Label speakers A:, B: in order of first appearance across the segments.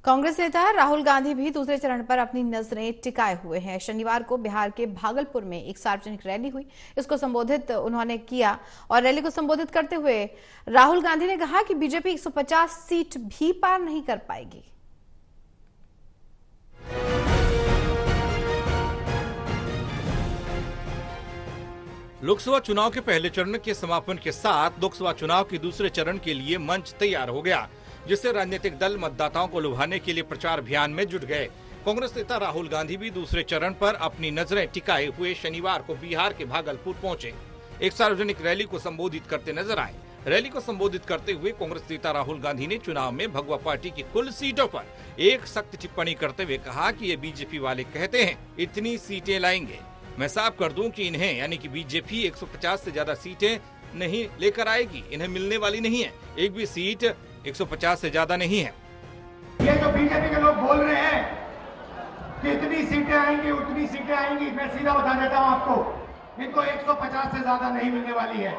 A: कांग्रेस नेता राहुल गांधी भी दूसरे चरण पर अपनी नजरें टिकाए हुए हैं। शनिवार को बिहार के भागलपुर में एक सार्वजनिक रैली हुई, इसको संबोधित उन्होंने किया और रैली को संबोधित करते हुए राहुल गांधी ने कहा कि बीजेपी 150 सीट भी पार नहीं कर पाएगी।
B: लोकसभा चुनाव के पहले चरण के समापन के साथ लोकसभा चुनाव के दूसरे चरण के लिए मंच तैयार हो गया, जिससे राजनीतिक दल मतदाताओं को लुभाने के लिए प्रचार अभियान में जुट गए। कांग्रेस नेता राहुल गांधी भी दूसरे चरण पर अपनी नजरें टिकाए हुए शनिवार को बिहार के भागलपुर पहुंचे। एक सार्वजनिक रैली को संबोधित करते नजर आए। रैली को संबोधित करते हुए कांग्रेस नेता राहुल गांधी ने चुनाव में भगवा पार्टी की कुल सीटों पर एक सख्त टिप्पणी करते हुए कहा कि ये बीजेपी वाले कहते हैं इतनी सीटें लाएंगे। मैं साफ कर दूं कि इन्हें यानी कि बीजेपी 150 से ज्यादा सीटें नहीं लेकर आएगी, इन्हें मिलने वाली नहीं है। एक भी सीट 150 से ज्यादा नहीं है।
C: ये जो बीजेपी के लोग बोल रहे हैं कि इतनी सीटें आएंगी उतनी सीटें आएंगी, मैं सीधा बता देता हूं आपको, इनको 150 से ज्यादा नहीं मिलने वाली है।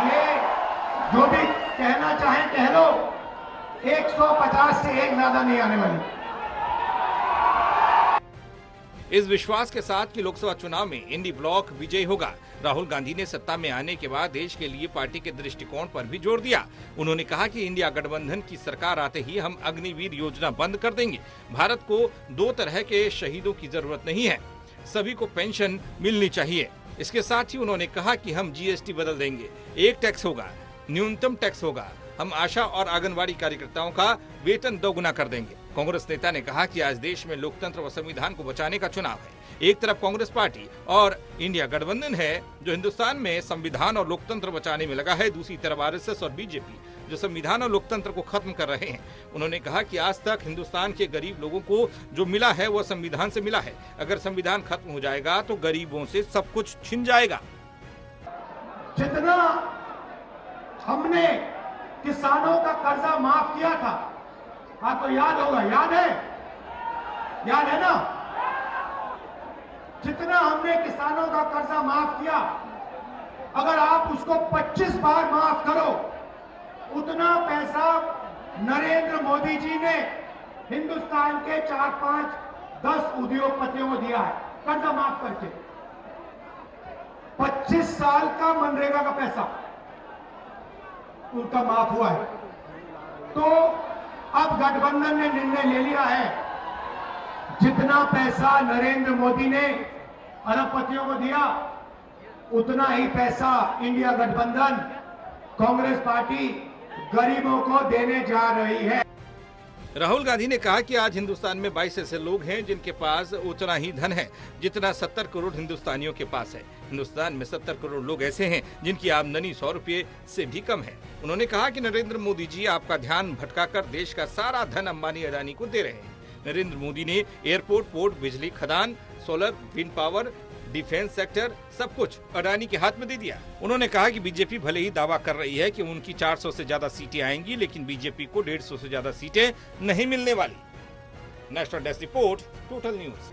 C: ये जो भी कहना चाहे कह लो, 150 से एक ज्यादा नहीं आने वाली।
B: इस विश्वास के साथ कि लोकसभा चुनाव में इंडी ब्लॉक विजयी होगा, राहुल गांधी ने सत्ता में आने के बाद देश के लिए पार्टी के दृष्टिकोण पर भी जोर दिया। उन्होंने कहा कि इंडिया गठबंधन की सरकार आते ही हम अग्निवीर योजना बंद कर देंगे। भारत को दो तरह के शहीदों की जरूरत नहीं है, सभी को पेंशन मिलनी चाहिए। इसके साथ ही उन्होंने कहा कि हम जीएसटी बदल देंगे, एक टैक्स होगा, न्यूनतम टैक्स होगा, हम आशा और आंगनबाड़ी कार्यकर्ताओं का वेतन दोगुना कर देंगे। कांग्रेस नेता ने कहा कि आज देश में लोकतंत्र व संविधान को बचाने का चुनाव है। एक तरफ कांग्रेस पार्टी और इंडिया गठबंधन है जो हिंदुस्तान में संविधान और लोकतंत्र बचाने में लगा है, दूसरी तरफ आरएसएस और बीजेपी जो संविधान और लोकतंत्र को खत्म कर रहे हैं। उन्होंने कहा कि आज तक हिंदुस्तान के गरीब लोगों को जो मिला है वह संविधान से मिला है। अगर संविधान खत्म हो जाएगा तो गरीबों से सब कुछ छिन जाएगा।
C: जितना हमने किसानों का कर्जा माफ किया था, आपको याद होगा, याद है ना? जितना हमने किसानों का कर्जा माफ किया, अगर आप उसको 25 बार माफ करो, उतना पैसा नरेंद्र मोदी जी ने हिंदुस्तान के 4, 5, 10 उद्योगपतियों को दिया है, कर्जा माफ करके। 25 साल का मनरेगा का पैसा उनका माफ हुआ है। तो अब गठबंधन ने निर्णय ले लिया है, जितना पैसा नरेंद्र मोदी ने अरबपतियों को दिया, उतना ही पैसा इंडिया गठबंधन कांग्रेस पार्टी गरीबों को देने जा रही है।
B: राहुल गांधी ने कहा कि आज हिंदुस्तान में 22 ऐसे लोग हैं जिनके पास उतना ही धन है जितना 70 करोड़ हिंदुस्तानियों के पास है। हिंदुस्तान में 70 करोड़ लोग ऐसे हैं जिनकी आमदनी 100 रुपये से भी कम है। उन्होंने कहा कि नरेंद्र मोदी जी आपका ध्यान भटकाकर देश का सारा धन अंबानी अडानी को दे रहे हैं। नरेंद्र मोदी ने एयरपोर्ट, पोर्ट, बिजली, खदान, solar, wind power, defence sector सब कुछ अडानी के हाथ में दे दिया। उन्होंने कहा कि बीजेपी भले ही दावा कर रही है कि उनकी 400 से ज्यादा सीटें आएंगी, लेकिन बीजेपी को 150 से ज्यादा सीटें नहीं मिलने वाली। National desk report, total news.